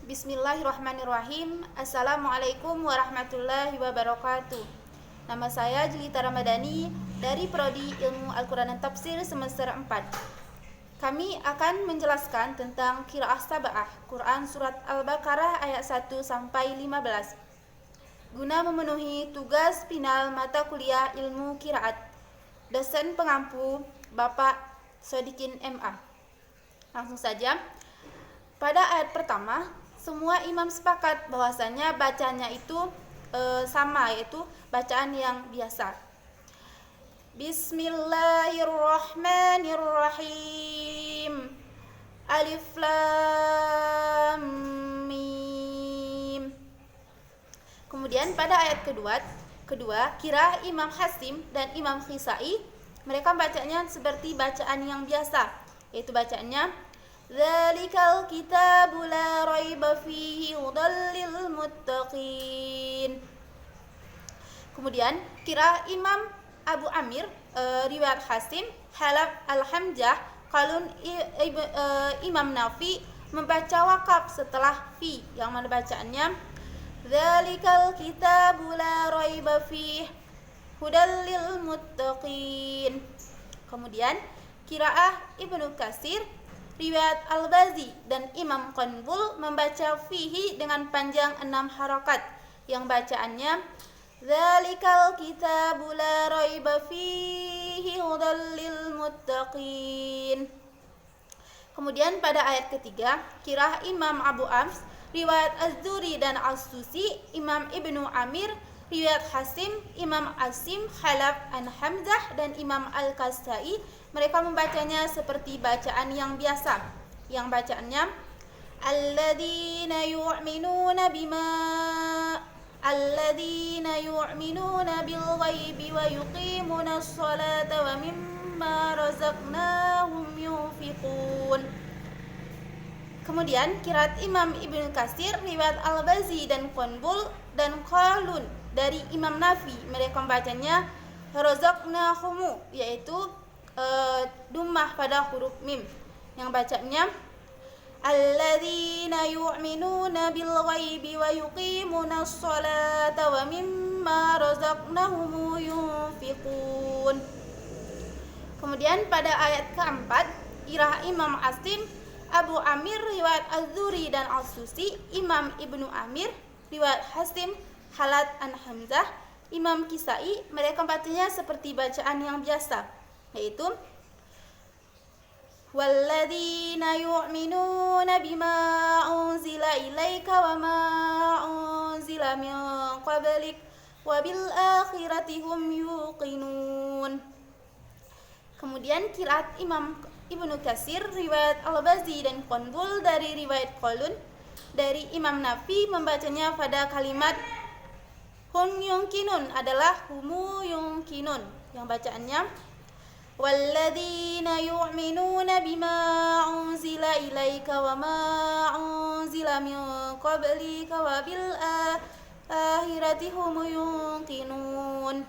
Bismillahirrahmanirrahim. Assalamualaikum warahmatullahi wabarakatuh. Nama saya Julita Ramadhani dari Prodi Ilmu Al-Quran dan Tafsir semester 4. Kami akan menjelaskan tentang qiraah sab'ah Quran surat Al-Baqarah ayat 1 sampai 15 guna memenuhi tugas final mata kuliah ilmu qiraat. Dosen pengampu Bapak Sodikin MA. Langsung saja. Pada ayat pertama, semua imam sepakat bahwasanya bacanya itu sama, yaitu bacaan yang biasa. Bismillahirrahmanirrahim. Alif Lam Mim. Kemudian pada ayat kedua qiraah Imam Hasim dan Imam Kisai, mereka bacanya seperti bacaan yang biasa, yaitu bacaannya Dzalikal kitabu la raiba fihi hudal lil muttaqin. Kemudian qiraah Imam Abu Amir, riwayat Hasim, Halaf Al-Hamzah, qalun Imam Nafi membaca wakaf setelah fi, yang mana bacaannya Dzalikal kitabu la raiba fihi hudal lil muttaqin. Kemudian qiraah Ibnu Katsir, riwayat Al-Bazi dan Imam Qanbul membaca fihi dengan panjang 6 harakat, yang bacaannya Dzalikal kitabu la raiba fihi hudal lil muttaqin. Kemudian pada ayat ketiga qiraah Imam Abu Amr, riwayat Az-Zuri dan As-Susi, Imam Ibnu Amir, riwayat Hasim, Imam Asim, Halaf an Hamzah dan Imam Al-Kasai, mereka membacanya seperti bacaan yang biasa, yang bacaannya Alladzina yu'minuna bil ghaibi wa yuqimunas salata wa mimma razaqnahum yunfiqun. Kemudian qiraat Imam Ibnu Katsir, riwayat Al-Bazi dan Qanbul dan Qalun dari Imam Nafi, mereka membacanya razaqnahum, yaitu dummah pada huruf mim, yang bacanya Alladzina yu'minuna bil ghaibi wa yuqimunas salata wa mimma razaqnahum yunfiqun. Kemudian pada ayat keempat qiraah Imam Asim, Abu Amir, riwayat Az-Zuri dan As-Susi, Imam Ibnu Amir, riwayat Hasim, Halat an Hamzah, Imam Kisai, mereka bacanya seperti bacaan yang biasa, yaitu Walladzina yu'minuna bima unzila ilaika wa ma unzila min qablik wa bil akhirati hum yuqinun. Kemudian qiraat Imam Ibnu Katsir, riwayat Al-Bazi dan Qanbul dari riwayat Qalun dari Imam Nafi membacanya pada kalimat hum yungkinun adalah humu yungkinun, yang bacaannya Walladzina yu'minuna bima unzila ilaika wa ma unzila min qablika wa bil akhirati hum yuqinun.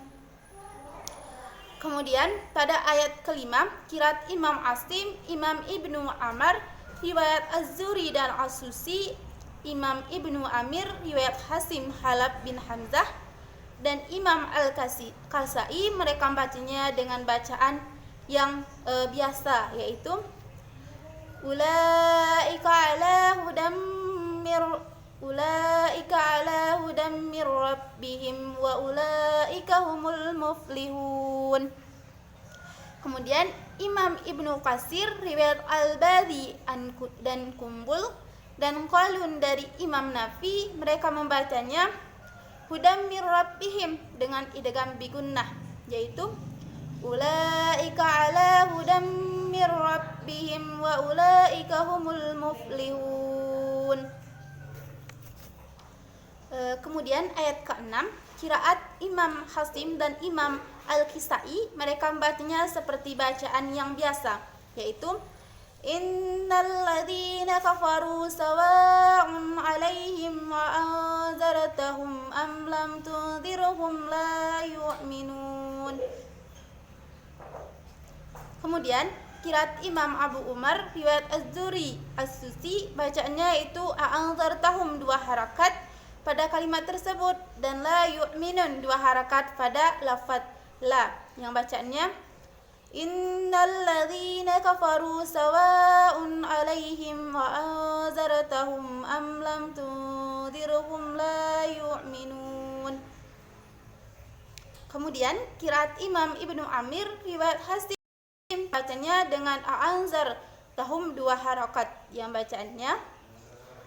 Kemudian pada ayat kelima qiraat Imam Asim, Imam Ibnu Amr, riwayat Az-Zuri dan As-Susi, Imam Ibnu Amir, riwayat Hasim, Halaf bin Hamzah dan Imam Al-Kasai, mereka bacanya dengan bacaan yang biasa, yaitu Ulaika ala hudam mir rabbihim wa ulaika humul muflihun. Kemudian Imam Ibnu Katsir, riwayat Al-Bazi dan Qanbul dan Qalun dari Imam Nafi, mereka membacanya hudam mir rabbihim dengan idgham bigunnah, yaitu Ulaika ala hudam mir rabbihim wa ulaika humul muflihun. Kemudian ayat ke-6 qiraat Imam Hasim dan Imam Al-Kisai, mereka membacanya seperti bacaan yang biasa, yaitu Innal ladzina kafaru sawa'un 'alaihim wa anzartahum am lam tunzirhum la yu'minun. Kemudian qiraat Imam Abu Umar, riwayat Az-Zuri, As-Susi, bacaannya yaitu a'anzartahum 2 harakat pada kalimat tersebut, dan la yu'minun 2 harakat pada lafaz la, yang bacaannya innal ladzina kafaru sawa'un 'alaihim wa anzartahum am lam tunzirhum la yu'minun. Kemudian qiraat Imam Ibnu Amir, riwayat Hasim, bacanya dengan a'anzar tahum 2 harakat, yang bacaannya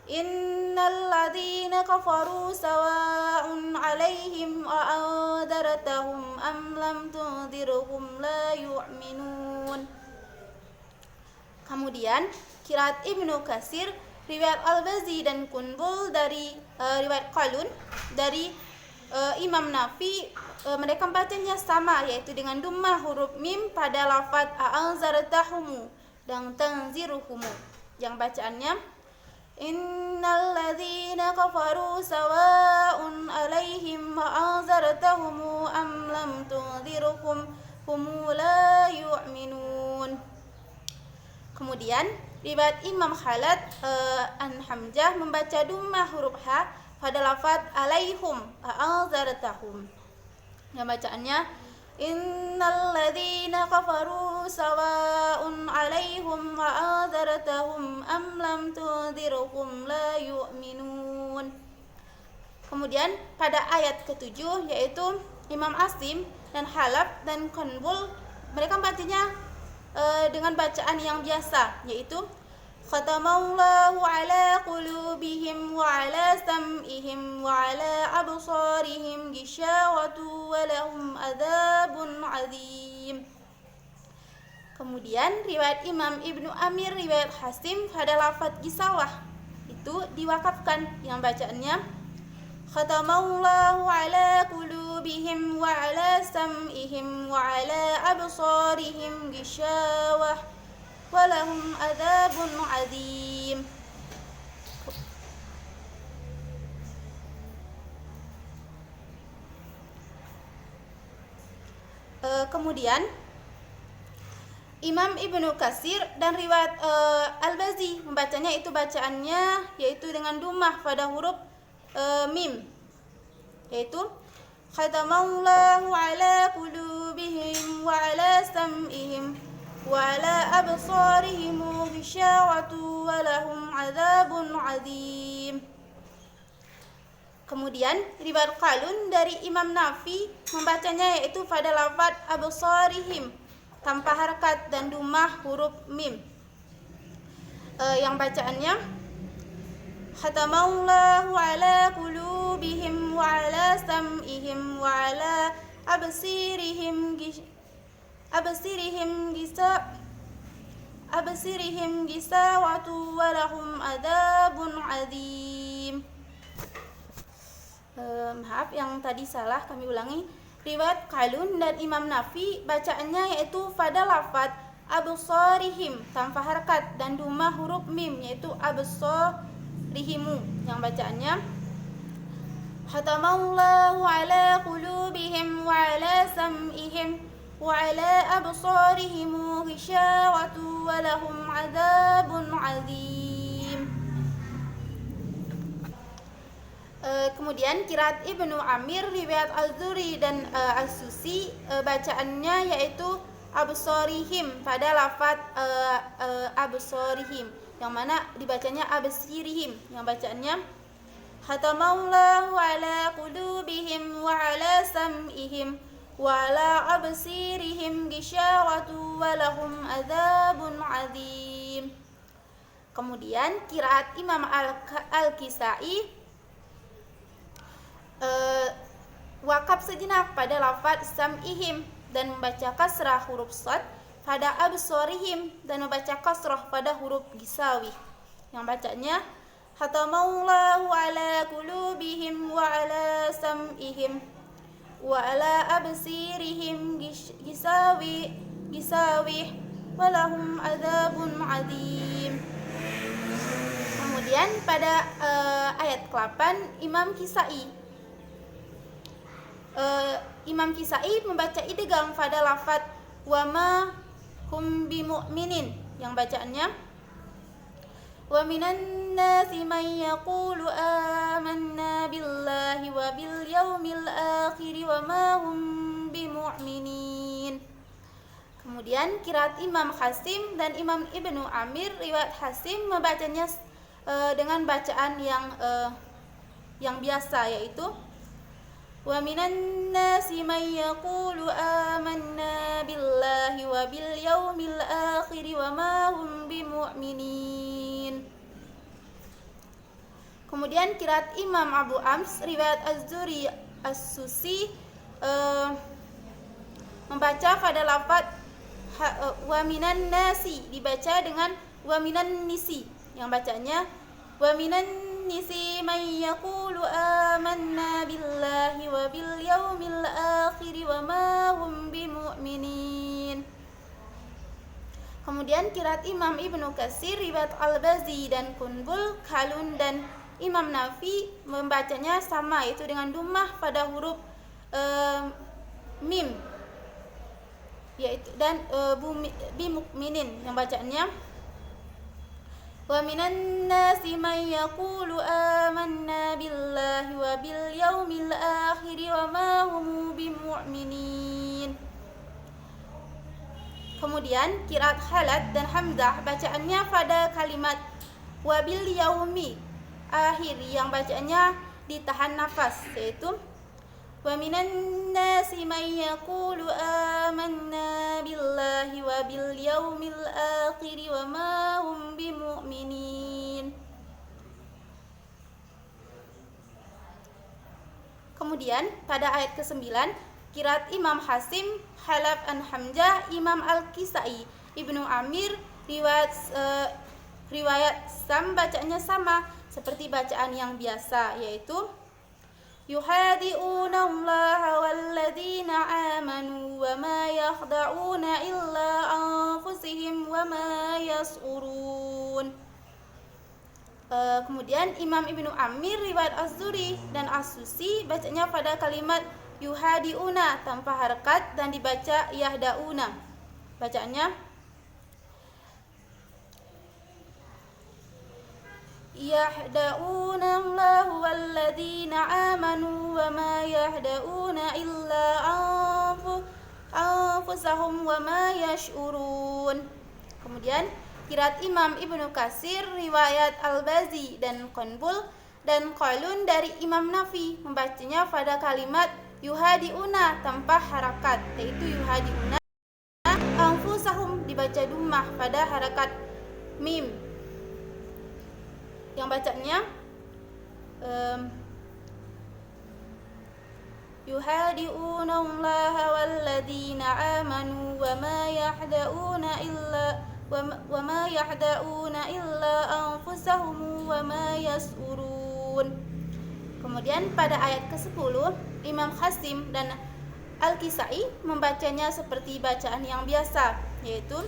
innal ladzina kafaru sawa'un 'alaihim a anzartahum am lam tunzirhum la yu'minun. Kemudian qiraat Ibnu Katsir, riwayat Al-Bazi dan Qunbul dari riwayat Qalun dari Imam Nafi, mereka bacanya sama, yaitu dengan dhammah huruf mim pada lafaz a'anzartahumu dan tanziruhumu, yang bacaannya innal ladzina kafaru sawa'un 'alaihim wa anzartahum am lam tunzirhum hum la yu'minun. Kemudian riwayat Imam Khalad an Hamzah membaca dhammah huruf ha pada lafaz 'alaihum anzartahum, yang bacaannya innal ladzina kafaru sawa'un 'alaihim wa anzartahum am lam tunzirhum la yu'minun. Kemudian pada ayat ke-7, yaitu Imam Asim dan Halab dan Qunbul, mereka bacanya dengan bacaan yang biasa, yaitu khatamallahu ala qulubihim wa ala sam'ihim wa ala absarihim ghishawatu wa lahum adzabun adzim. Kemudian riwayat Imam Ibnu Amir, riwayat Hasim pada lafaz gisawah itu diwakafkan, yang bacaannya khatamallahu ala qulubihim wa ala sam'ihim wa ala absarihim ghishawah walahum adzabun adzim. Kemudian Imam Ibnu Katsir dan riwayat Al-Bazi membacanya itu bacaannya yaitu dengan dhammah pada huruf mim, yaitu khatamallahu ala qulubihim wa ala sam'ihim wa ala absarihim ghishawatu wa lahum adzabun adzim. Kemudian riwayat Qalun dari Imam Nafi membacanya yaitu pada lafaz absarihim tanpa harakat dan dhammah huruf mim, yang bacaannya khatamallahu ala qulubihim wa ala sam'ihim wa ala absirihim gisawatu wa lahum adzabun adzim. Maaf yang tadi salah, kami ulangi. Riwayat Qalun dan Imam Nafi bacaannya yaitu pada lafaz absarihim tanpa harakat dan dhammah huruf mim, yaitu absarihimu, yang bacaannya khatamallahu ala qulubihim wa ala sam'ihim wa ala absarihim ghishawatu wa lahum adzabun adzim. Kemudian qiraat Ibnu Amir, riwayat Az-Zuri dan As-Susi, bacaannya yaitu absarihim pada lafaz absarihim, yang mana dibacanya absirihim, yang bacaannya khatamallahu ala qulubihim wa ala sam'ihim wa ala absirihim ghishawatu wa lahum adzabun adzim. Kemudian qiraat Imam Al-Kisai wakaf sejenak pada lafaz sam'ihim dan membaca kasrah huruf shad pada absarihim dan membaca kasrah pada huruf gisawi, yang bacanya khatamallahu ala qulubihim wa ala sam'ihim wa ala absirihim gisawi walahum adzabun adzim. Kemudian pada ayat ke-8 Imam Kisai membaca idgham pada lafaz wama hum bimu'minin, yang bacaannya wa minan nasi man yaqulu amanna billahi wa bil yaumil akhir wa ma hum bimu'minin. Kemudian qiraat Imam Hasim dan Imam Ibnu Amir, riwayat Hasim membacanya dengan bacaan yang biasa, yaitu wa minan nasi man yaqulu amanna billahi wa bil yaumil akhir wa ma hum bimu'minin. Kemudian qiraat Imam Abu Ams, riwayat Az-Zuri As-Susi, membaca pada lafaz wa minan nasi dibaca dengan wa minan nisi, yang bacanya wa minan nisi man yaqulu amanna billahi wa bil yaumil akhir wa ma hum bimu'minin. Kemudian qiraat Imam Ibnu Katsir, riwayat Al-Bazi dan Qunbul, Kalun dan Imam Nafi membacanya sama, yaitu dengan dhammah pada huruf mim, yaitu dan bimu'minin, yang bacaannya wa minan nasi man yaqulu amanna billahi wa bil yaumil akhir wa ma hum bimu'minin. Kemudian qiraat Khalad dan Hamzah, bacaannya pada kalimat wa bil yaumi akhir, yang bacaannya ditahan nafas, yaitu wa minan nasi man yaqulu amanna billahi wa bil yaumil akhir wa ma hum bimu'minin. Kemudian pada ayat ke-9, qiraat Imam Hasim, Halab an Hamzah, Imam Al-Kisai, Ibnu Amir, riwayat Sam, bacaannya sama seperti bacaan yang biasa, yaitu yuhadi'una allaha walladzina amanu wa ma yakhda'una illa anfusihim wa ma yas'urun. Kemudian Imam Ibnu Amir, riwayat Az-Zuri dan As-Susi, bacanya pada kalimat yuhadi'una tanpa harakat dan dibaca yahda'una. Bacaannya yahda'una allahu walladzina amanu wa ma yahda'una illa anfusahum wa ma yash'urun. Kemudian qiraat Imam Ibnu Katsir, riwayat Al-Bazi dan Qunbul dan Qalun dari Imam Nafi, membacanya pada kalimat yuhadi'una tanpa harakat, yaitu yuhadi'una anfusahum dibaca dhammah pada harakat mim, yang bacanya yuhadi'una allaha walladzina amanu wa ma yahda'una illa anfusahum wa ma yas'urun. Kemudian pada ayat ke-10, Imam Hasim dan Al-Kisai membacanya seperti bacaan yang biasa, yaitu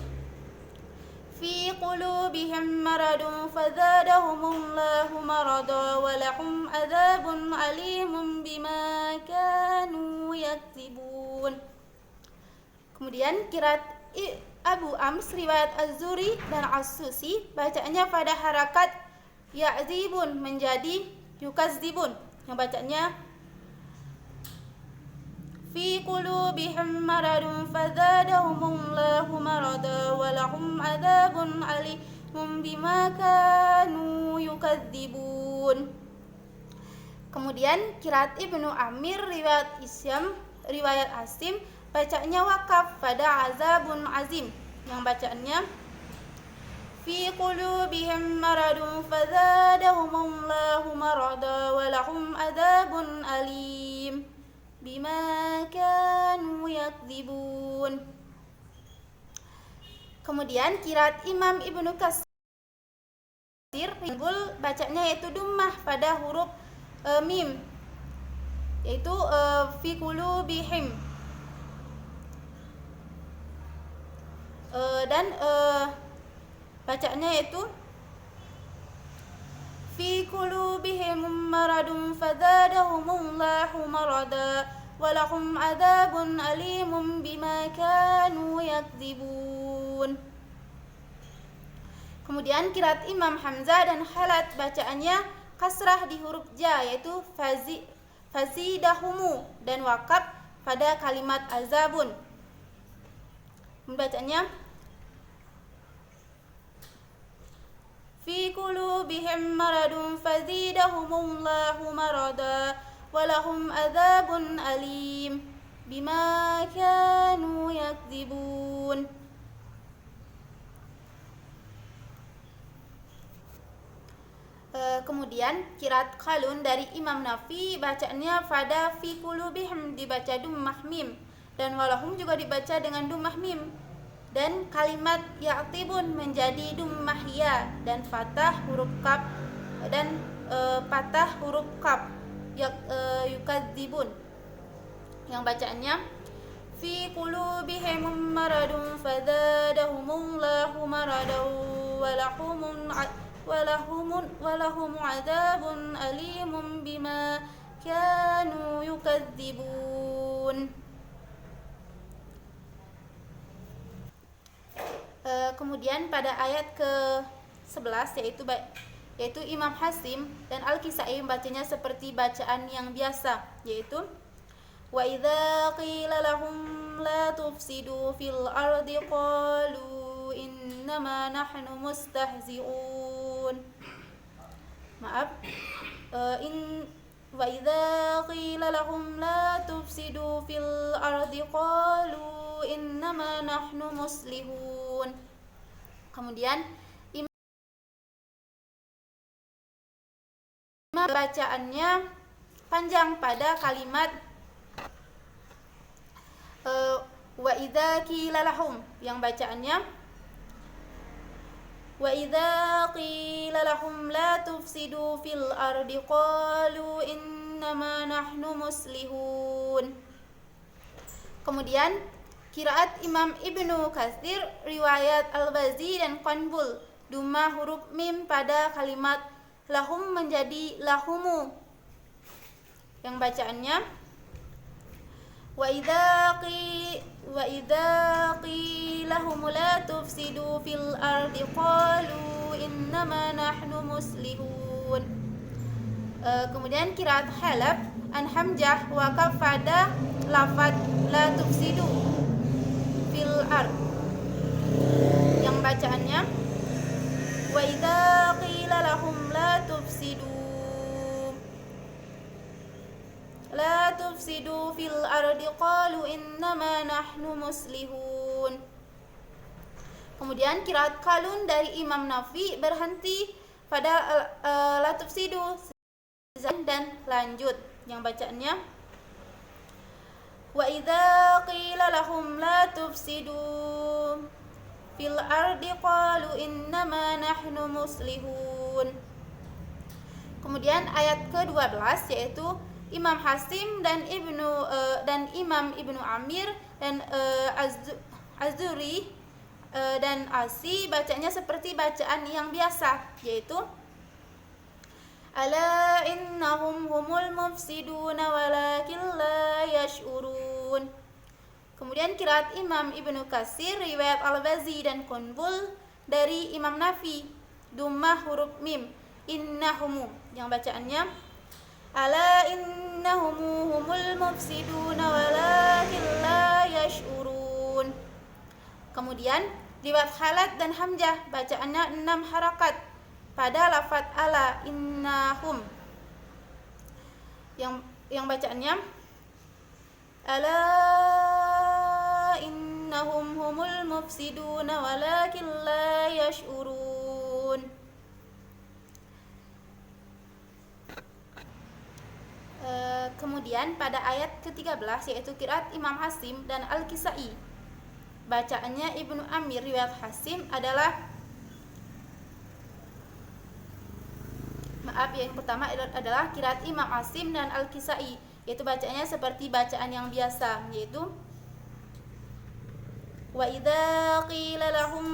fi qulubihim maradun fazadahumullahu marada wa lahum adzabun alimun bima kanu yakzibun. Kemudian qiraat Abu Ams, riwayat Az-Zuri dan As-Susi, bacaannya pada harakat ya'zibun menjadi yukazibun, yang bacanya fi qulubihim maradun fazadahumullahu marada wa lahum adzabun alimun bima kanu yukadzibun. Kemudian qiraat Ibnu Amir, riwayat Asim, bacanya wakaf pada azabun azim, yang bacaannya fi qulubihim maradun fazadahumullahu marada wa lahum adzabun alim bima kanu yakdzibun. Kemudian qiraat Imam Ibnu Katsir, bacanya yaitu dhammah pada huruf mim, yaitu fi qulubihim, dan bacaannya yaitu fi qulubihim maradun fazadahumullahu marada wa lahum adzabun alimun bima kanu yakdzibun. يكذبون. Kemudian qiraat Imam Hamzah dan Khalad bacaannya kasrah di huruf ja, yaitu fazidahumu, dan wakaf pada kalimat azabun. Bacanya fi qulubihim maradun fazidahumullahu marada walahum azabun alim bima kanu yakdzibun. Kemudian qiraat Qalun dari Imam Nafi bacaannya pada fi qulubihim dibaca dhammah mim, dan walahum juga dibaca dengan dhammah mim, dan kalimat ya'tibun menjadi dhammah ya dan fathah huruf kaf yukadzibun, yang bacaannya fi qulubihim maradun fazadahumullahu maradan walahum adzabun alimun bima kanu yukadzibun. Kemudian pada ayat ke-11 yaitu Imam Hasim dan Al-Kisai membacanya seperti bacaan yang biasa, yaitu wa idza qila lahum la tufsidu fil ardi qalu innama nahnu mustahzi'un. Wa idza qila lahum la tufsidu fil ardi qalu innama nahnu muslihun. Kemudian bacaannya panjang pada kalimat wa idza qila lahum, yang bacaannya wa idza qila lahum la tufsidu fil ardi qalu innama nahnu muslihun. Kemudian qiraat Imam Ibnu Katsir, riwayat Al-Bazi dan Qanbul, dhammah huruf mim pada kalimat lahum menjadi lahumu, yang bacaannya wa idza qilahum la tufsidu fil ardi qalu innama nahnu muslihun. Kemudian qiraat Halab an Hamzah wakaf pada lafaz la tufsidu fil ard, yang bacaannya wa idza qila lahum la tufsidu fil ardi qalu innama nahnu muslihun. Kemudian qiraat Qalun dari Imam Nafi berhenti pada la tufsidu dan lanjut, yang bacaannya wa idza qila lahum la tufsidu fil ardi qalu innama nahnu muslihun. Kemudian ayat ke-12 yaitu Imam Hasim dan Imam Ibnu Amir dan Az-Zuri dan Asi bacanya seperti bacaan yang biasa, yaitu ala innahum humul mufsiduna walakin la yash'urun. Kemudian qiraat Imam Ibnu Katsir, riwayat Al-Bazi dan Qunbul dari Imam Nafi, dhammah huruf mim innahum, yang bacaannya ala innahum humul mufsiduna walakin la yash'urun. Kemudian riwayat Khalad dan Hamzah bacaannya 6 harakat pada lafaz ala innahum, yang bacaannya ala innahum humul mufsiduna walakin la yash'urun. Kemudian pada ayat ke-13 yaitu qiraat Imam Hasim dan Al-Kisai, bacaannya Ibnu Amir, riwayat Hasim adalah yang pertama adalah qiraat Imam Hasim dan Al-Kisai, yaitu bacanya seperti bacaan yang biasa, yaitu wa idza qila lahum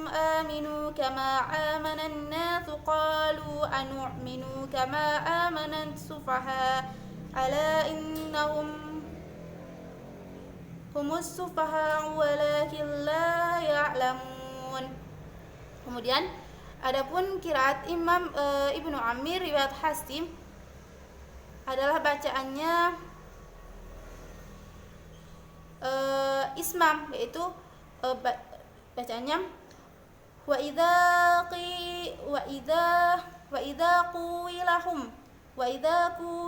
aminu kama amanan nasu qalu anu'minu kama amanan sufaha ala innahum humus sufaha walakin la ya'lamun. Kemudian adapun qiraat Imam Ibnu Amir riwayat Hasim adalah bacaannya ismam, yaitu bacaannya wa idza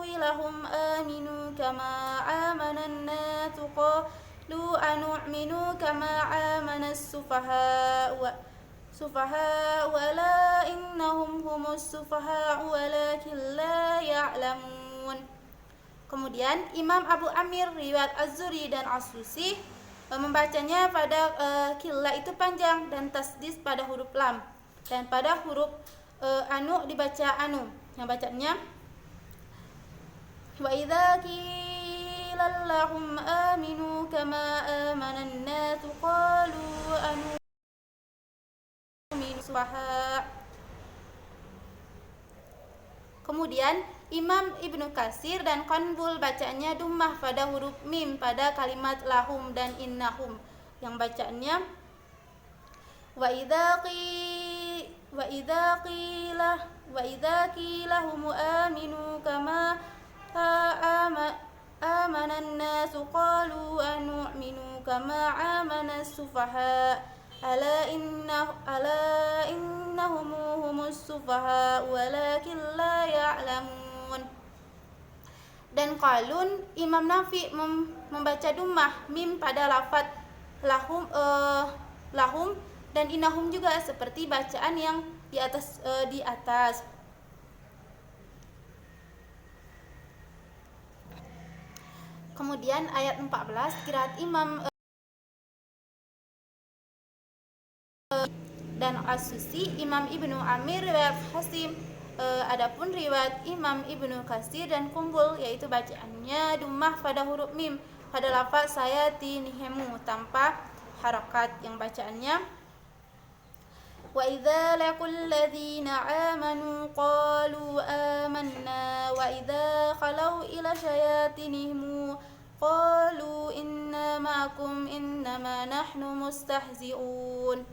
qilahum aminu kama amanan nasu qalu anu'minu kama amanas sufaha wala innahum humus sufaha walakin la ya'lamun. Kemudian Imam Abu Amir riwayat Az-Zuri dan As-Susi membacanya pada qillah itu panjang dan tasdis pada huruf lam, dan pada huruf anu dibaca anu, yang bacanya wa idza qila lahum aminu kama amanan nasu qalu anu'minu sufaha. Kemudian Imam Ibnu Katsir dan Qanbul bacanya dummah pada huruf mim pada kalimat lahum dan innahum, yang bacaannya wa idza qilahum aminu kama amanan nasu qalu anu'minu kama amanas sufaha ala innahum humus sufaha walakin la ya'lamun. Dan qalun Imam Nafi membaca dummah mim pada lafaz lahum dan innahum juga seperti bacaan yang di atas. Kemudian ayat 14 qiraat Imam dan As-Susi, Imam Ibnu Amir riwayat Hasim. Adapun riwayat Imam Ibnu Katsir dan Qanbul yaitu bacaannya dummah pada huruf mim pada lafaz sayatinihim tanpa harakat, yang bacaannya wa idza laqul ladzina amanu qalu amanna wa idza khalau ila syayatinihim qalu inna ma'akum innama nahnu mustahzi'un.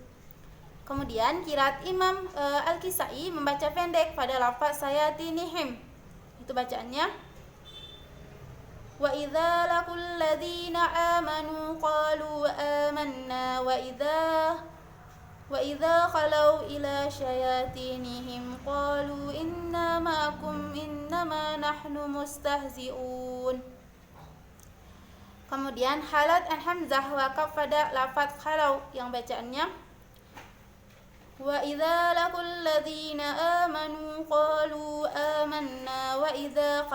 Kemudian qiraat Imam Al-Kisai membaca pendek pada lafaz sayatinihim, itu bacaannya wa idza laqul ladzina amanu qalu amanna wa idza khalau ila syayatinihim qalu inna ma'akum innama nahnu mustahzi'un. Kemudian halat Hamzah waqaf pada lafaz khalau, yang bacaannya wa idza laqul ladzina amanu qalu amanna wa idza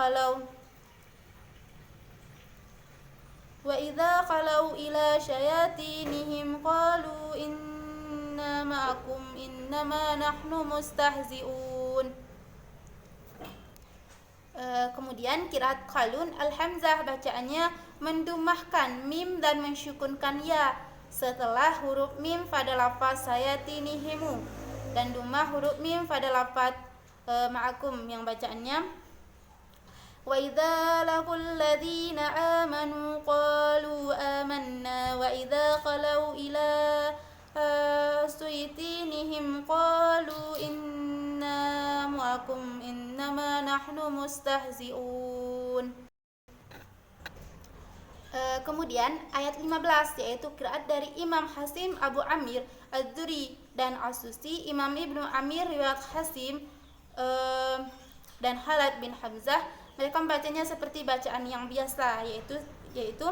khalau ila syayatinihim qalu inna ma'akum innama nahnu mustahzi'un. Kemudian qiraat qalun Al-Hamzah bacaannya mendumahkan mim dan mensyukunkan ya setelah huruf mim pada lafaz sayatinihimu, dan dummah huruf mim pada lafaz ma'akum, yang bacaannya wa idza laqul ladzina amanu qalu amanna wa idza khalau ila syayatinihim qalu inna ma'akum innama nahnu mustahzi'un. Kemudian ayat 15 yaitu qiraat dari Imam Hasim Abu Amir Az-Zuri dan As-Susi, Imam Ibnu Amir riwayat Hasim dan Khalid bin Hamzah. Mereka membacanya seperti bacaan yang biasa, yaitu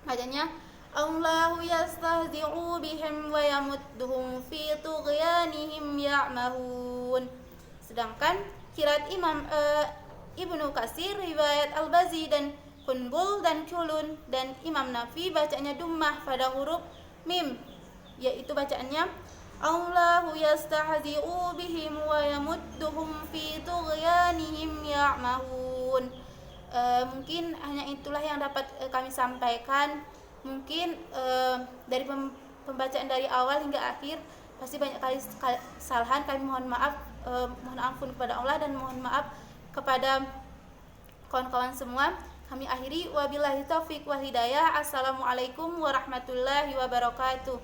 bacanya Allahu yastahzi'u bihim wa yamudduhum fi tughyanihim ya'mahun. Sedangkan qiraat Imam Ibnu Katsir riwayat Al-Bazi dan Qanbul dan Kulun dan Imam Nafi bacanya dummah pada huruf mim, yaitu bacaannya Allahu yastahzi'u bihim wa yamudduhum fi tughyanihim ya'mahun. Mungkin hanya itulah yang dapat kami sampaikan. Mungkin dari pembacaan dari awal hingga akhir pasti banyak kali kesalahan. Kami mohon maaf, mohon ampun kepada Allah dan mohon maaf kepada kawan-kawan semua. Kami akhiri wabillahi taufiq wal hidayah. Assalamualaikum warahmatullahi wabarakatuh.